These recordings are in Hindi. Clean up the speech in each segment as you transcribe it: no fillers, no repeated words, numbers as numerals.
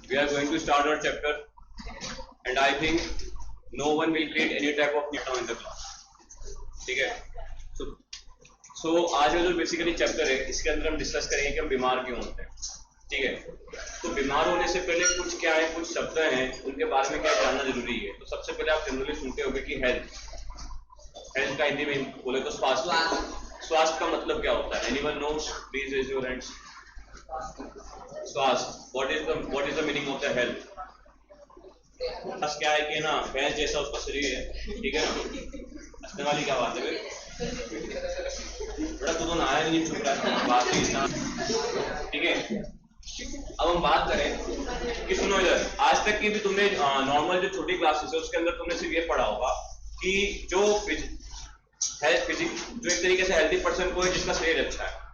We are going to start our chapter, and I think no one will create any type of new in the class. ठीक है? So आज का जो बेसिकली चैप्टर है इसके अंदर हम डिस्कस करेंगे कि हम बीमार क्यों होते हैं. ठीक है? तो बीमार होने से पहले कुछ क्या है, कुछ शब्द हैं उनके बारे में क्या जानना जरूरी है. तो सबसे पहले आप जनरली सुनते होंगे कि हेल्थ का हिंदी में बोले तो स्वास्थ्य का मतलब क्या होता है? Anyone knows? Please raise your hands. स्वास्थ्य, what is the meaning of the health? बस क्या है कि ना भैंस जैसा उसका शरीर है. ठीक है ना? हंसने वाली क्या बात है? बड़ा तो नारायण नहीं चुप रहा है बात नहीं. ठीक है, अब हम बात करें कि सुनो इधर, आज तक की भी तुमने नॉर्मल जो छोटी क्लासेस है उसके अंदर तुमने सिर्फ ये पढ़ा होगा कि जो जो एक तरीके से हेल्थी पर्सन को है जिसका शरीर अच्छा है.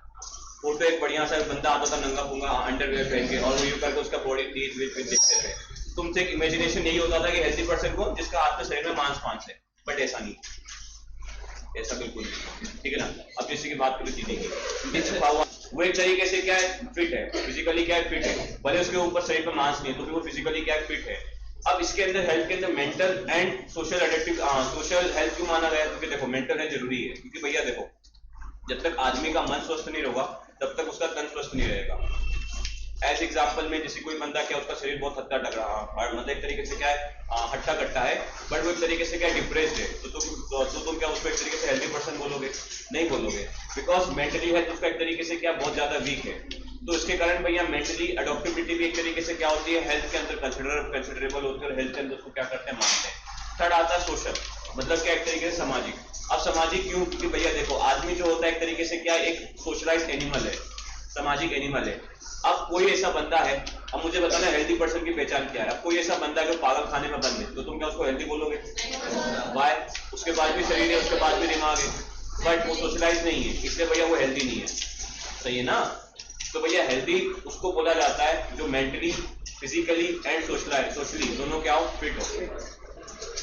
फोटो एक बढ़िया सा बंदा आता था नंगा पुंगा अंडरवेयर पहन के और वो यू करके उसका बॉडी नीट देखते थे. तुमसे एक इमेजिनेशन यही होता था कि हेल्थी पर्सन को जिसका हाथ में शरीर में मांस है. बट ऐसा नहीं, ऐसा बिल्कुल नहीं. ठीक है ना? अब किसी की बात करें चीजें वो एक तरीके से क्या है, फिट है, फिजिकली क्या है, फिट है. भले उसके ऊपर शरीर पर मांस नहीं है तो भी वो फिजिकली क्या है, फिट है. अब इसके अंदर हेल्थ के अंदर mental and social social health क्यों माना गया? क्योंकि देखो मेंटल हेल्थ जरूरी है. क्योंकि भैया देखो, जब तक आदमी का मन स्वस्थ नहीं होगा तब तक उसका तन स्वस्थ नहीं रहेगा. एज एग्जाम्पल में जैसे कोई बंदा क्या उसका शरीर बहुत हट्टा टक रहा है, मतलब एक तरीके से क्या है हट्टा कट्टा है, बट वो एक तरीके से क्या डिप्रेस्ड है, तो तुम क्या उसको एक तरीके से हेल्थी पर्सन बोलोगे? नहीं बोलोगे. बिकॉज मेंटली हेल्थ उसका एक तरीके से क्या बहुत ज्यादा वीक है. तो इसके कारण भैया मेंटली अडॉप्टेबिलिटी भी एक तरीके से क्या होती है, हेल्थ के अंदर कंसिडरेबल होती है और हेल्थ के अंदर उसको क्या करते हैं, मानते हैं. थर्ड आता है सोशल, मतलब क्या एक तरीके से सामाजिक. अब सामाजिक क्यों? क्योंकि भैया देखो आदमी जो होता है एक तरीके से क्या एक सोशलाइज्ड एनिमल है, सामाजिक एनिमल है. अब कोई ऐसा बंदा है, अब मुझे बताना हेल्थी पर्सन की पहचान क्या है. अब कोई ऐसा बंदा है जो पागल खाने में बंद है तो तुम क्या उसको हेल्थी बोलोगे? वाई? उसके पास भी शरीर है, उसके पास भी दिमाग है, बट वो सोशलाइज नहीं है, इसलिए भैया वो हेल्थी नहीं है. सही है ना? तो भैया हेल्थी उसको बोला जाता है जो मेंटली, फिजिकली एंड सोशली दोनों क्या हो, फिट हो.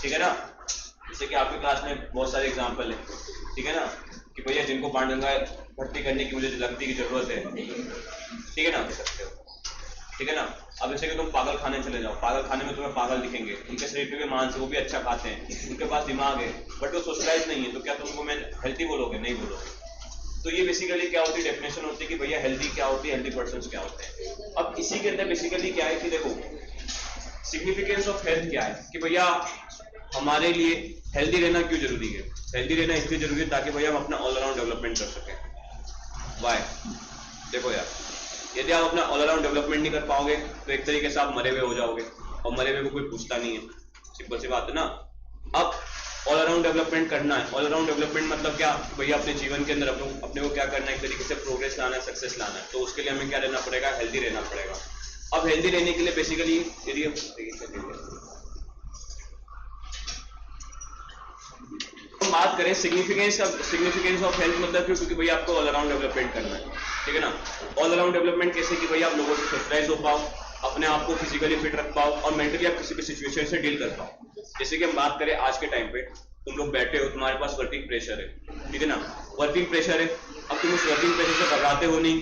ठीक है ना? जैसे कि आपकी क्लास में बहुत सारे एग्जाम्पल है. ठीक है ना? कि भैया जिनको पांडुरंगा भर्ती करने की मुझे लगती की जरूरत है. ठीक है ना? दे सकते हो. ठीक है ना? अब जैसे कि तुम पागल खाने चले जाओ, पागल खाने में तुम्हें पागल दिखेंगे, उनके शरीर पे भी मांस है, वो भी अच्छा खाते हैं, उनके पास दिमाग है, बट वो सोशलाइज नहीं है, तो क्या तुमको मैं हेल्थी बोलोगे? नहीं बोलोगे. तो ये बेसिकली क्या होती है, डेफिनेशन होती है कि भैया हेल्थी क्या होती है, हेल्थी पर्सन क्या होते हैं. अब इसी के अंदर बेसिकली क्या है कि देखो सिग्निफिकेंस ऑफ हेल्थ क्या है कि भैया हमारे लिए हेल्दी रहना क्यों जरूरी है. हेल्दी रहना इसलिए जरूरी है ताकि भैया हम अपना ऑलराउंड डेवलपमेंट कर सकें. वाई? देखो यार, यदि आप अपना ऑलराउंड डेवलपमेंट नहीं कर पाओगे तो एक तरीके से आप मरे हुए हो जाओगे, और मरे हुए को कोई पूछता नहीं है. सिंपल सी बात है ना? अब ऑलराउंड डेवलपमेंट करना है. ऑलराउंड डेवलपमेंट मतलब क्या? भैया अपने जीवन के अंदर अपने को क्या करना है, एक तरीके से प्रोग्रेस लाना है, सक्सेस लाना है. तो उसके लिए हमें क्या रहना पड़ेगा, हेल्दी रहना पड़ेगा. अब हेल्दी रहने के लिए बेसिकली यदि हम बात करें सिग्निफिकेंस ऑफ हेल्थ मतलब क्यों? क्योंकि भैया आपको ऑल अराउंड डेवलपमेंट करना है. ठीक है ना? ऑल अराउंड डेवलपमेंट कैसे कि भैया आप लोगों से सोशलाइज हो पाओ, अपने आप को फिजिकली फिट रख पाओ और मेंटली आप किसी भी सिचुएशन से डील कर पाओ. जैसे कि हम बात करें आज के टाइम पे तुम लोग बैठे हो, तुम्हारे पास वर्किंग प्रेशर है. ठीक है ना? वर्किंग प्रेशर है. अब तुम उस वर्किंग प्रेशर से घबराते हो नहीं,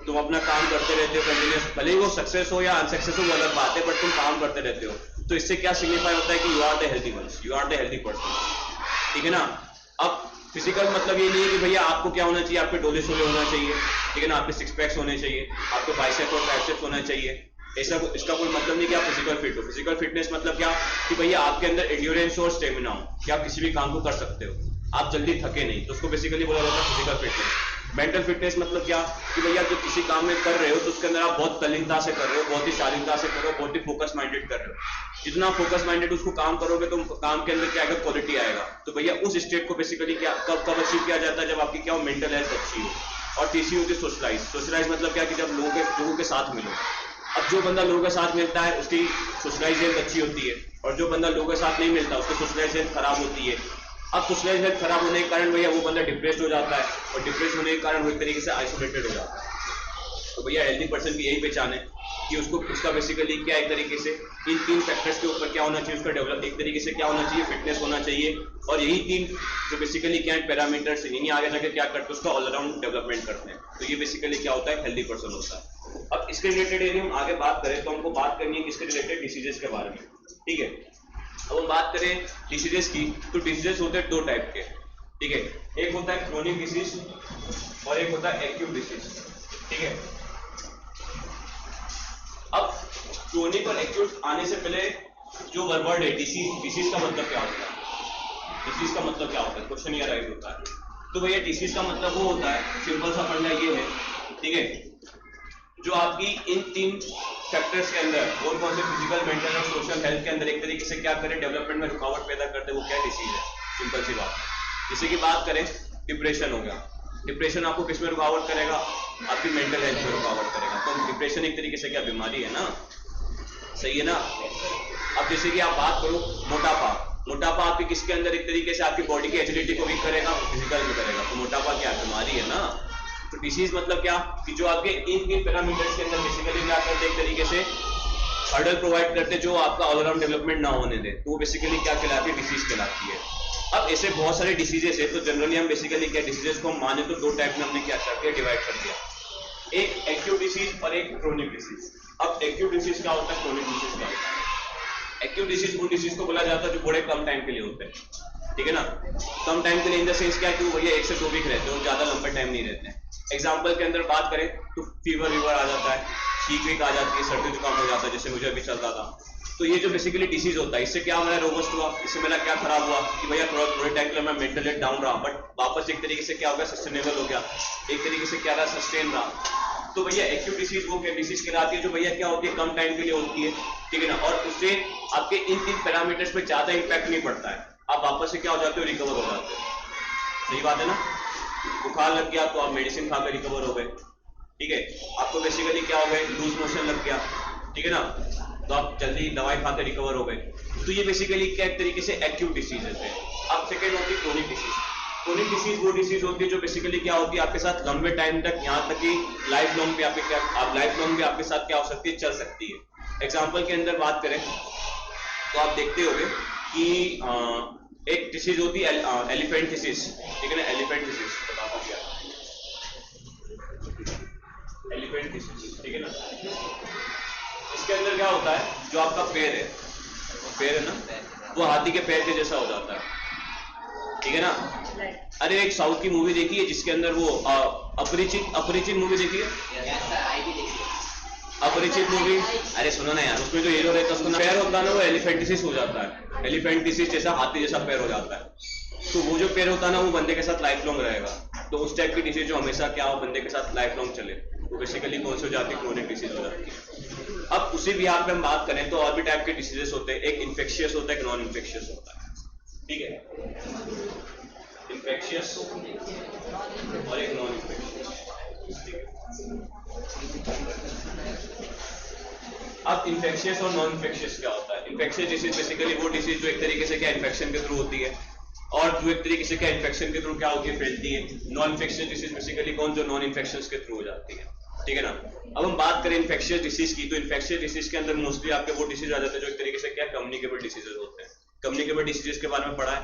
तुम अपना काम करते रहते हो कंटिन्यूस, भले ही वो सक्सेस हो या अनसक्सेसफुल अलग बात है, बट तुम काम करते रहते हो. तो इससे क्या सिग्निफाई होता है कि you are the healthy ones, you are the healthy person. ठीक है ना? अब फिजिकल मतलब ये नहीं है कि भैया आपको क्या होना चाहिए, आपके डोले शोले होना चाहिए. ठीक है ना? आपके सिक्स पैक्स होने चाहिए, आपके बाइसेप और ट्राइसेप्स होना चाहिए. ऐसा इसका कोई मतलब नहीं कि आप फिजिकल फिट हो. फिजिकल फिटनेस मतलब क्या कि भैया आपके अंदर एंड्योरेंस और स्टेमिना हो कि आप किसी भी काम को कर सकते हो, आप जल्दी थके नहीं, तो उसको बेसिकली बोला जाता है फिजिकल फिटनेस. मेंटल फिटनेस मतलब क्या कि भैया जब किसी काम में कर रहे हो तो उसके अंदर आप बहुत तल्लीनता से कर रहे हो, बहुत ही शालीनता से कर रहे हो, बहुत ही फोकस माइंडेड कर रहे हो. जितना फोकस माइंडेड उसको काम करोगे तो काम के अंदर क्या आएगा, क्वालिटी आएगा. तो भैया उस स्टेट को बेसिकली क्या कब अचीव किया जाता है, जब आपकी क्या हो, मेंटल हेल्थ अच्छी हो. और तीसरी होती है सोशलाइज. सोशलाइज मतलब क्या कि जब लोगों के साथ मिलो. अब जो बंदा लोगों के साथ मिलता है उसकी सोशलाइज हेल्थ अच्छी होती है, और जो बंदा लोगों के साथ नहीं मिलता उसकी सोशलाइज हेल्थ खराब होती है. अब सोशलाइज हेल्थ खराब होने के कारण भैया वो बंदा डिप्रेस्ड हो जाता है, और डिप्रेस होने के कारण वो एक तरीके से आइसोलेटेड हो जाता है. तो भैया हेल्दी पर्सन की यही पहचान है कि उसका बेसिकली क्या एक तरीके से इन तीन फैक्टर्स के ऊपर क्या होना चाहिए, उसका डेवलप एक तरीके से क्या होना चाहिए, फिटनेस होना चाहिए. और यही तीन जो बेसिकली क्या है पैरामीटर्स, यही आगे जाके क्या करते हैं, उसका ऑलराउंड डेवलपमेंट करते हैं. तो ये बेसिकली क्या होता है, हेल्दी पर्सन होता है. अब इसके रिलेटेड यदि हम आगे बात करें तो हमको बात करनी है किसके रिलेटेड, डिसीजेस के बारे में, ठीक है। अब हम बात करें डिसीजेस की, तो डिसीजेस होते हैं दो टाइप के, ठीक है। एक होता है क्रोनिक डिसीज और एक होता है एक्यूट डिसीज, ठीक है। अब क्रोनिक और एक्यूट आने से पहले जो वर्ड है डिसीज, डिसीज का मतलब क्या होता है, डिसीज का मतलब क्या होता है, क्वेश्चन ये राइज होता है। तो भैया डिसीज का मतलब वो होता है, सिंपल सा फंडा ये है, ठीक है, जो आपकी इन तीन फैक्टर्स के अंदर और कौन से फिजिकल, मेंटल और सोशल हेल्थ के अंदर एक तरीके से क्या करें, डेवलपमेंट में रुकावट पैदा करते हैं, वो क्या डिसीज है, सिंपल सी बात। जैसे कि बात करें डिप्रेशन हो गया, डिप्रेशन आपको किस में रुकावट करेगा, आपकी मेंटल हेल्थ में रुकावट करेगा। तो डिप्रेशन एक तरीके से क्या बीमारी है ना, सही है ना। अब जैसे कि आप बात करो मोटापा, मोटापा आपके किसके अंदर एक तरीके से आपकी बॉडी की एजिलिटी को वीक करेगा, फिजिकल में करेगा, तो मोटापा क्या बीमारी है ना। तो डिसीज मतलब क्या कि जो आपके इन पैरामीटर्स के अंदर बेसिकली क्या करते हैं, एक तरीके से हर्डल प्रोवाइड करते, जो आपका ऑलराउंड डेवलपमेंट ना होने दे, तो वो बेसिकली क्या कहलाती है, डिसीज कहलाती है। अब ऐसे बहुत सारे डिसीजेस है, तो जनरली हम बेसिकली क्या डिसीजेस को हम माने तो दो टाइप में हमने क्या कर दिया, डिवाइड कर दिया, एक एक्यूट डिसीज और एक क्रोनिक डिसीज। अब एक्यूट डिसीज क्या होता है, क्रोनिक डिसीज क्या होता है। एक्यूट डिसीज उन डिसीज को बोला जाता है जो बड़े कम टाइम के लिए होते हैं, ठीक है ना। कम टाइम के लिए इन द सेंस क्या है कि भैया 1 से 2 वीक रहते हैं, ज्यादा लंबे टाइम नहीं रहते हैं। एग्जाम्पल के अंदर बात करें तो फीवर वीवर आ जाता है, छींक वीक आ जाती है, सर्दी जुकाम हो जाता है, जैसे मुझे अभी चल रहा था। तो ये जो बेसिकली डिसीज होता है, इससे क्या मेरा रोबस्ट हुआ, इससे मेरा क्या खराब हुआ कि भैया थोड़े टाइम के लिए मैं मेंटली डाउन रहा, बट वापस एक तरीके से क्या हो गया, सस्टेनेबल हो गया, एक तरीके से क्या रहा, सस्टेन रहा। तो भैया एक्यूट डिसीज वो डिसीज कहलाती है जो भैया क्या होती है, कम टाइम के लिए होती है, ठीक है ना, और उससे आपके इन तीन पैरामीटर्स पे ज्यादा इंपैक्ट नहीं पड़ता है, आप वापस से क्या हो जाते हो, रिकवर हो जाते हो। सही बात है ना। बुखार लग गया तो आप मेडिसिन खाकर रिकवर हो गए, ठीक है। आपको बेसिकली क्या हो गए, लूज मोशन लग गया, ठीक है ना, तो आप जल्दी दवाई खाकर रिकवर हो गए। तो ये बेसिकली क्या एक तरीके से एक्यूट डिसीजेस है। अब सेकेंड होती है क्रोनिक डिसीज। क्रोनिक डिसीज वो डिसीज होती है जो बेसिकली क्या होती है, आपके साथ लंबे टाइम तक, यहाँ तक कि लाइफ लॉन्ग भी आपके क्या, आप लाइफ लॉन्ग भी आपके साथ क्या हो सकती है, चल सकती है। एग्जाम्पल के अंदर बात करें तो आप देखते होंगे कि एक डिसीज होती है एलिफेंट डिसीज, ठीक है ना, एलिफेंट डिसीज बताता हूँ क्या, एलिफेंट डिसीज, ठीक है ना। इसके अंदर क्या होता है, जो आपका पैर है ना, वो हाथी के पैर के जैसा हो जाता है, ठीक है ना। अरे एक साउथ की मूवी देखी है जिसके अंदर वो अपरिचित मूवी देखी है, अपरिचित मूवी, अरे सुनो ना यार, उसमें जो हीरो रहता है उसका पैर होता है ना, वो एलिफेंटिसिस हो जाता है, एलिफेंटिसिस जैसा हाथी जैसा पैर हो जाता है। तो वो जो पैर होता है ना, वो बंदे के साथ लाइफ लॉन्ग रहेगा। तो उस टाइप की डिसीज जो हमेशा क्या हो, बंदे के साथ लाइफ लॉन्ग चले, तो बेसिकली कौन सी हो जाती है, क्रोनिक डिसीज हो जाती है। अब उसी भी यहाँ पे हम बात करें तो और भी टाइप के डिसीजेस होते हैं, एक इन्फेक्शियस होता है, एक नॉन इन्फेक्शियस होता है, ठीक है, इन्फेक्शियस और एक नॉन इन्फेक्शियस, ठीक है। अब इन्फेक्शियस और नॉन इन्फेक्शियस क्या होता है। इन्फेक्शियस डिसीज बेसिकली वो डिसीज जो एक तरीके से क्या इन्फेक्शन के थ्रू होती है, और जो एक तरीके से क्या इन्फेक्शन के थ्रू क्या होती है, फैलती है। नॉन इन्फेक्शियस डिसीज बेसिकली कौन, जो नॉन इन्फेक्शन के थ्रू हो जाती है, ठीक है ना। अब हम बात करें इन्फेक्शियस डिसीज की, तो इन्फेक्शियस डिसीज के अंदर मोस्टली आपके वो डिसीज आ जाते हैं जो एक तरीके से क्या कम्युनिकेबल डिसीजेज होते हैं। कम्युनिकेबल डिसीजेस के बारे में पढ़ा है,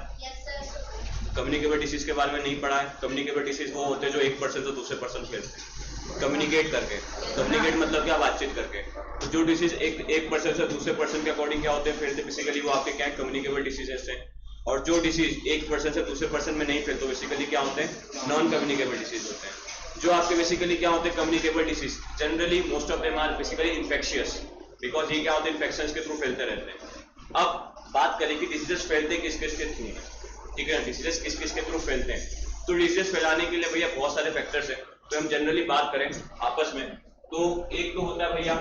कम्युनिकेबल डिसीज के बारे में नहीं पढ़ा है। कम्युनिकेबल डिसीज वो होते हैं जो एक पर्सन से दूसरे पर्सन फैलते हैं, कम्युनिकेट करके। कम्युनिकेट मतलब क्या, बातचीत करके। तो जो डिसीज एक पर्सन से दूसरे पर्सन के अकॉर्डिंग क्या होते हैं, फैलते बेसिकली वो आपके क्या कम्युनिकेबल डिसीजेस हैं। और जो डिसीज एक पर्सन से दूसरे पर्सन में नहीं फैलते बेसिकली क्या होते हैं, नॉन कम्युनिकेबल डिसीज होते हैं। जो आपके बेसिकली क्या होते हैं, communicable disease generally most of them are basically infectious, because ये क्या होते हैं, इन्फेक्शन के थ्रू फैलते रहते हैं। अब बात करें कि डिसीजेस फैलते किस किस के थ्रू, ठीक है, डिसीजेस किस किस के थ्रू फैलते हैं। तो डिसीजेस फैलाने के लिए भैया बहुत सारे फैक्टर्स हैं। तो हम जनरली बात करें आपस में, तो एक तो होता है भैया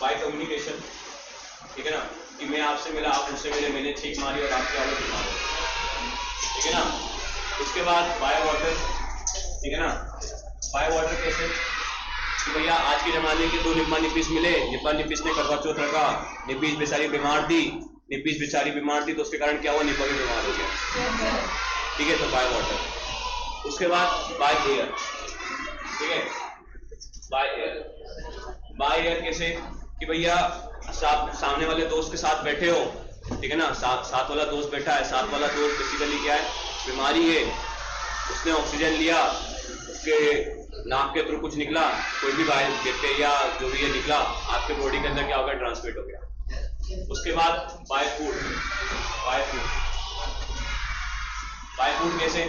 बाय कम्युनिकेशन, ठीक है ना, कि मैं आपसे मिला, आप मुझसे मिले, मैंने छींक मारी और आपके आगे बीमार हो, ठीक है ना। उसके बाद बाय वाटर, ठीक है ना। बाय वाटर कैसे कि भैया आज के जमाने के दो निब्बा निपीस मिले, निब्बा निपीस ने करवा चौथ रखा, निपीस बेचारी बीमार थी, निपीस बेचारी बीमार थी, तो उसके कारण क्या हुआ, निब्बा भी बीमार हो गया, ठीक है। तो बाय वाटर। उसके बाद बाय एयर, ठीक है, बाय एयर। बाय एयर कैसे कि भैया सामने वाले दोस्त के साथ बैठे हो, ठीक है ना, साथ वाला दोस्त बैठा है, साथ वाला दोस्त बेसिकली क्या है, बीमारी है, उसने ऑक्सीजन लिया, उसके नाक के थ्रू कुछ निकला, कोई भी बैक्टीरिया जो भी है निकला, आपके बॉडी के अंदर क्या होगा, ट्रांसमिट हो गया। उसके बाद बाय फूड कैसे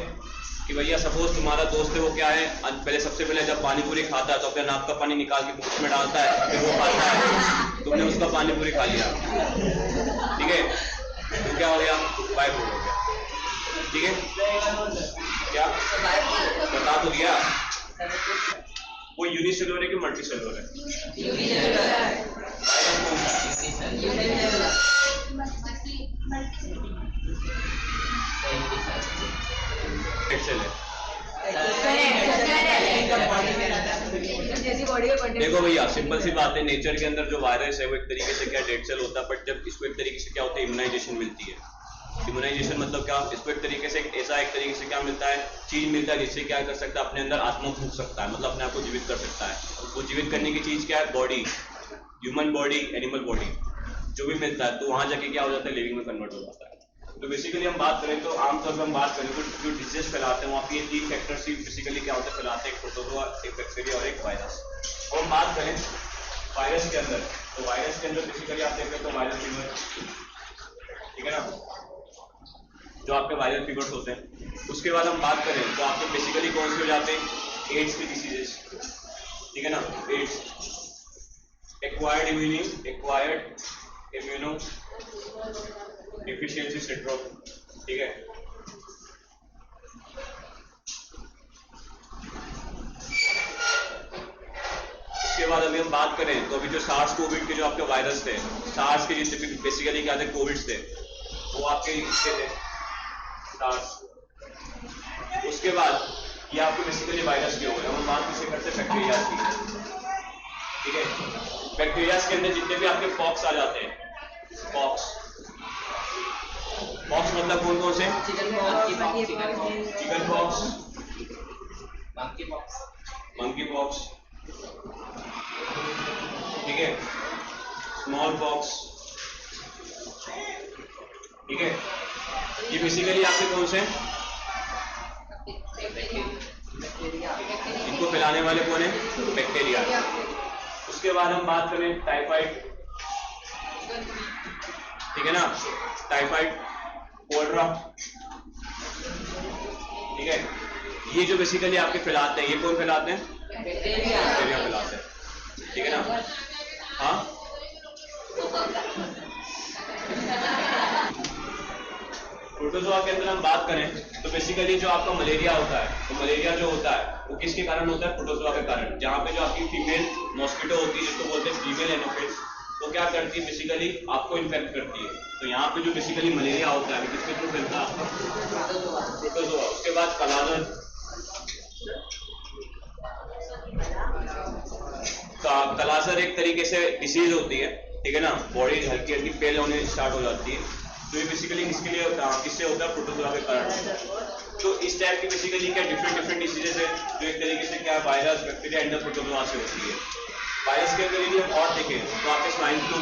कि भैया सपोज तुम्हारा दोस्त है, वो क्या है, पहले सबसे पहले जब पानी पूरी खाता है तो अपने नाक का पानी निकाल के मुंह में डालता है, फिर वो खाता है, तुमने उसका पानी पूरी खा लिया, ठीक है, तो क्या हो गया, बाय फूड हो गया, ठीक है। क्या बता तो दिया, वो यूनिसेलुलर है कि मल्टी सेलुलर है? एक्सेल है। देखो भैया सिंपल सी बात है, नेचर के अंदर जो वायरस है वो एक तरीके से क्या डेड सेल होता है, बट जब इसको एक तरीके से क्या होता है, इम्यूनाइजेशन मिलती है। इम्यूनाइजेशन मतलब क्या, इसको एक तरीके से एक तरीके से क्या मिलता है, चीज मिलता है जिससे क्या कर सकता है, अपने अंदर आत्मा फूंक सकता है, मतलब अपने आप को जीवित कर सकता है। वो जीवित करने की चीज क्या है, body, human body, animal body, जो भी मिलता है तो वहां जाके क्या हो जाता है, लिविंग में कन्वर्ट हो जाता है। तो बेसिकली हम बात करें तो आमतौर पर हम बात करें तो जो डिजीज फैलाते हैं वहाँ पे ये 3 फैक्टर्स ही बेसिकली क्या होता है, फैलाते हैं, एक प्रोटोजोआ, एक बैक्टीरिया और एक वायरस। और हम बात करें वायरस के अंदर, तो वायरस के अंदर बेसिकली आप देख रहे हो वायरल फीवर, ठीक है ना, जो आपके वायरल फीवर्स होते हैं। उसके बाद हम बात करें तो आपके बेसिकली कौन से हो जाते हैं, एड्स की डिसीजेस, ठीक है ना, AIDS, acquired immunodeficiency syndrome, ठीक है। उसके बाद अभी हम बात करें तो अभी जो सार्स कोविड के जो आपके वायरस थे, सार्स के जितने भी बेसिकली क्या थे, कोविड थे, वो आपके इसके थे, सार्स। उसके बाद ये आपके बेसिकली वायरस के हो गए। हम बात किसे करते हैं, बैक्टीरिया की, ठीक है। बैक्टीरिया के अंदर जितने भी आपके पॉक्स आ जाते हैं, पॉक्स मतलब कौन कौन से, चिकन पॉक्स, मंकी पॉक्स, ठीक है, स्मॉल पॉक्स, ठीक है, ये बेसिकली आपके कौन से, इनको फैलाने वाले कौन है, बैक्टीरिया। उसके बाद हम बात करें टाइफाइड, ठीक है ना, टाइफाइड, कोलरा, ठीक है, ये जो बेसिकली आपके फैलाते हैं, ये कौन फैलाते हैं, बैक्टीरिया फैलाते हैं, ठीक है ना। हाँ प्रोटोजोआ के अंदर हम बात करें तो बेसिकली जो आपका मलेरिया होता है, तो मलेरिया जो होता है वो किसके कारण होता है, प्रोटोजोआ के कारण। जहाँ पे जो आपकी फीमेल मॉस्किटो होती है, जिसको बोलते हैं फीमेल एनोफिल्स, तो क्या करती है, बेसिकली आपको इन्फेक्ट करती है। तो यहाँ पे जो बेसिकली मलेरिया होता है किसके थ्रू फैलता है, प्रोटोजोआ। उसके बाद कलाजर, कलाजर एक तरीके से डिसीज होती है, ठीक है ना, बॉडी हल्की हल्की पेल होने स्टार्ट हो जाती है। तो ये बेसिकली किसके लिए होता है, किससे होता है, प्रोटोजोआ के कारण। तो इस टाइप की बेसिकली क्या डिफरेंट डिसीजेस है जो एक तरीके से क्या वायरस, बैक्टीरिया एंड प्रोटोजोआ से होती है। वायरस के अंदर यदि हम और देखें तो आपके स्वाइन फ्लू,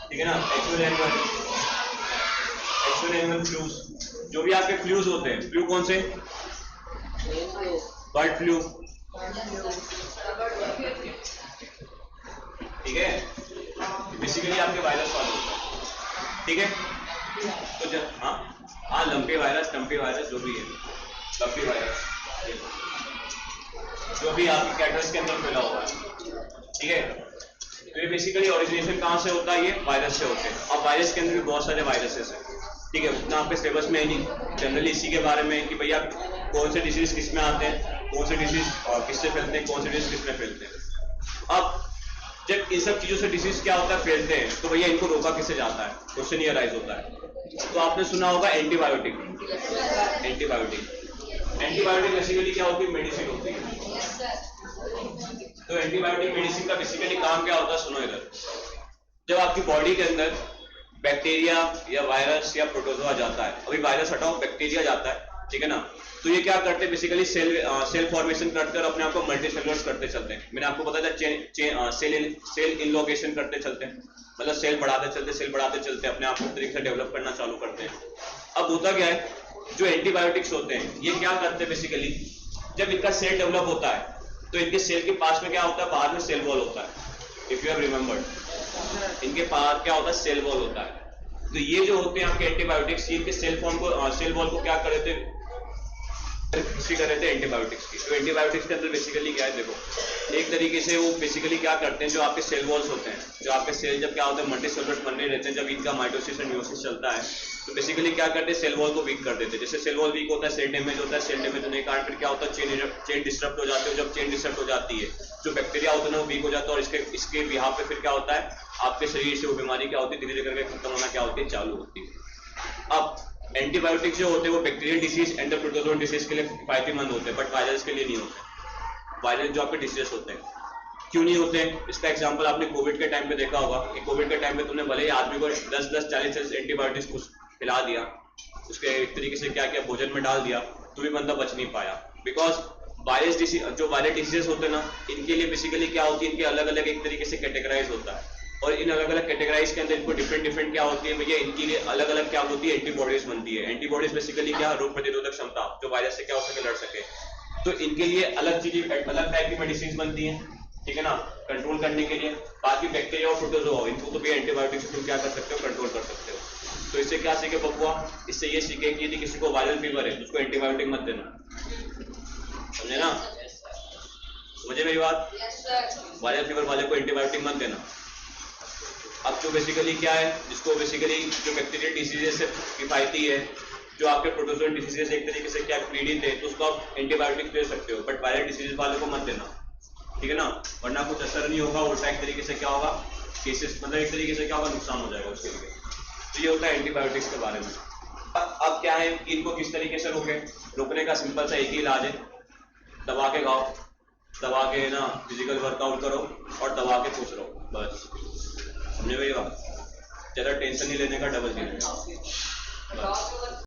ठीक है ना, एक्चुअल एनिमल फ्लूज, जो भी आपके फ्लूज होते हैं, फ्लू कौन से, बर्ड फ्लू, ठीक है, बेसिकली आपके वायरस वाले होते हैं, ठीक है। तो जब हाँ लंपी वायरस, टम्पी वायरस, जो भी है, लंपी वायरस जो भी आपके कैटर्स के अंदर फैला हुआ है, ठीक है। तो ये बेसिकली ओरिजिनेशन कहाँ से होता है, ये वायरस से होते हैं। और वायरस के अंदर भी बहुत सारे वायरसेस हैं, ठीक है, उतना आपके सिलेबस में है नहीं, जनरली इसी के बारे में कि भैया कौन से डिसीज किस में आते हैं, कौन से डिसीज किससे फैलते हैं, कौन से डिसीज किस में फैलते हैं। अब जब इन सब चीजों से डिसीज क्या होता है, फैलते हैं, तो भैया इनको रोका किससे जाता है, क्वेश्चन ये अराइज होता है। तो आपने सुना होगा एंटीबायोटिक, एंटीबायोटिक बेसिकली क्या होती है, मेडिसिन होती है। तो एंटीबायोटिक मेडिसिन का बेसिकली काम क्या होता है, सुनो इधर। जब आपकी बॉडी के अंदर बैक्टीरिया या वायरस या प्रोटोजोआ जाता है, अभी वायरस हटाओ, बैक्टीरिया जाता है, ठीक है ना, तो ये क्या करते हैं, बेसिकली सेल फॉर्मेशन करते हैं और अपने आप को मल्टी सेलुलर्स करते चलते हैं। मैंने आपको बताया सेल इनलोकेशन करते चलते हैं, मतलब सेल बढ़ाते चलते अपने आप को तरीके से डेवलप करना चालू करते हैं। अब होता क्या है, जो एंटीबायोटिक्स होते हैं ये क्या करते हैं, बेसिकली जब इनका सेल डेवलप होता है तो इनके सेल के पास में क्या होता है, बाहर में सेल वॉल होता है, इफ यू हैव रिमेंबर्ड, इनके बाहर क्या होता है, सेल वॉल होता है। तो ये जो होते हैं आपके एंटीबायोटिक्स, इनके सेल वॉल को क्या कर देते हैं, हिस्ट्री कर रहे थे एंटीबायोटिक्स की। तो एंटीबायोटिक्स के अंदर बेसिकली क्या है, देखो एक तरीके से वो बेसिकली क्या करते हैं, जो आपके सेल वॉल्स होते हैं, जो आपके सेल जब क्या होता है मल्टीसेलुलर बनने रहते हैं, जब इनका माइटोसिस एंड मियोसिस चलता है, तो बेसिकली क्या करते हैं, सेल वॉल को वीक कर देते हैं। जैसे सेल वॉल वीक होता है, सेल डैमेज होता है, सेल डैमेज होने के कारण फिर क्या होता है, चेन डिस्टर्ब हो जाती है। जब चेन डिस्टर्ब हो जाती है, जो बैक्टीरिया होता है ना वो वीक हो जाता है, और इसके बिहाफ पे फिर क्या होता है, आपके शरीर से वो बीमारी क्या होती है, धीरे धीरे करके खत्म होना क्या होती है, चालू होती है। अब एंटीबायोटिक जो होते हैं वो bacterial disease and protozoan disease के लिए किफायतीमंद होते हैं, बट वायरस के लिए नहीं होते। वायरस जो आपके डिसीजेस होते हैं क्यों नहीं होते हैं, इसका एग्जांपल आपने कोविड के टाइम पे देखा होगा कि कोविड के टाइम पे तुमने भले ही आदमी को 10-10 40 एंटीबायोटिक्स कुछ खिला दिया, उसके एक तरीके से क्या किया, भोजन में डाल दिया, तो भी बंदा बच नहीं पाया। बिकॉज वायरस डिसीज, जो वायरल डिसीजेस होते हैं ना, इनके लिए बेसिकली क्या होती है, इनके अलग अलग एक तरीके से कैटेगराइज होता है, और इन अलग अलग कैटेगराइज के अंदर इनको डिफरेंट क्या होती है भैया, इनके लिए अलग अलग क्या होती है, एंटीबॉडीज बनती है। एंटीबॉडीज बेसिकली क्या, रोग प्रतिरोधक क्षमता, जो वायरस से क्या हो सके, लड़ सके। तो इनके लिए अलग चीज, अलग टाइप की मेडिसिन बनती है, ठीक है ना, कंट्रोल करने के लिए। बाकी बैक्टीरिया और प्रोटोजोआ, इनको तो भी एंटीबायोटिक से तुम क्या कर सकते हो, कंट्रोल कर सकते हो। तो इससे क्या सीखे बबुआ, इससे ये सीखे कि यदि किसी को वायरल फीवर है, उसको एंटीबायोटिक मत देना, समझे ना, समझे मेरी बात, वायरल फीवर वाले को एंटीबायोटिक मत देना। अब जो बेसिकली क्या है, जिसको बेसिकली जो बैक्टीरियल डिसीजेस से किफायती है, जो आपके प्रोटोजोन डिसीजेस एक तरीके से क्या पीड़ित है, तो उसको आप एंटीबायोटिक दे सकते हो, बट वायरल डिसीजेस वाले को मत देना, ठीक है ना, वरना कुछ असर नहीं होगा, उल्टा एक तरीके से क्या होगा, केसेस मतलब एक तरीके से क्या होगा, नुकसान हो जाएगा उसके लिए। तो ये होता है एंटीबायोटिक्स के बारे में। अब क्या है कि इनको किस तरीके से रोकने का सिंपल सा एक ही इलाज है, दबा के खाओ, दबा के ना फिजिकल वर्कआउट करो, और दबा के खुश रहो, बस, समझे मेरी बात, ज्यादा टेंशन नहीं लेने का, डबल देने का, बस।